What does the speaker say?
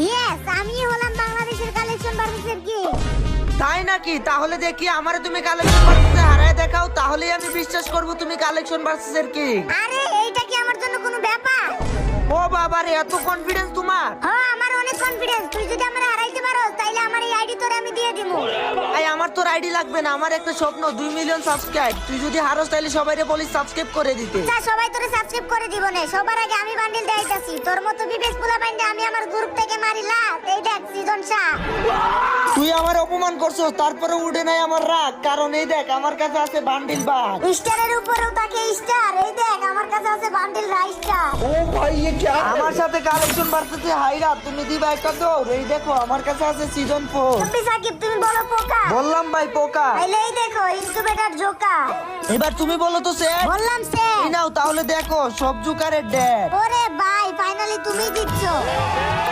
Yes, আমি হলাম বাংলাদেশের কালেকশন ভার্সেসের কি। তাই নাকি? তাহলে দেখি আমারে তুমি কালেকশন ভার্সেসে হারায় দেখাও, তাহলেই আমি বিশ্বাস করব তুমি কালেকশন ভার্সেসের কি। আরে এইটা কি আমার জন্য কোনো ব্যাপার? ও বাবা রে, এত কনফিডেন্স তোমার? হ্যাঁ, আমার অনেক কনফিডেন্স। তুই যদি আমারে হারাইতে পারোস তাইলে আমার এই আইডি তোরে আমি দিয়ে দিমু। এই আমার তোর আইডি লাগবে না, আমার একটা স্বপ্ন 2 মিলিয়ন সাবস্ক্রাইব। তুই যদি হারস তাইলে সবাইরে বলিস সাবস্ক্রাইব করে দিতে। আচ্ছা, সবাই তোরে সাবস্ক্রাইব করে দিব না। সবার আগে আমি বান্ডিল দেইতাছি। তোর মতো বিবেক পোলা বাইন্দে আমি আমার গ্রুপ থেকে মারিলা। এই দেখ সিজন শাহ। তুই আমার অপমান করছস, তারপরে উঠে নাই আমার রাগ, কারণ এই দেখ আমার কাছে আছে বান্ডিল বাগ। স্টারের উপরেও থাকে স্টার। এই দেখ আমার কাছে আছে বান্ডিল রাইস স্টার। ও ভাই ये क्या আমার সাথে কালেকশন বাড়তেছে হাইরা, তুমি দিবা একটা দৌড়। এই দেখো আমার কাছে আছে সিজন 4। চুপ্পি সাকিব, তুমি বলো পোকা। বললাম ভাই পোকা। তাইলে এই দেখো ইনকিউবেটর জোকা। এবার তুমি বলো তো স্যার। বললাম সে। নাও তাহলে দেখো সব জুকারের ড্যাড। ওরে ভাই, ফাইনালি তুমি দিচ্ছ।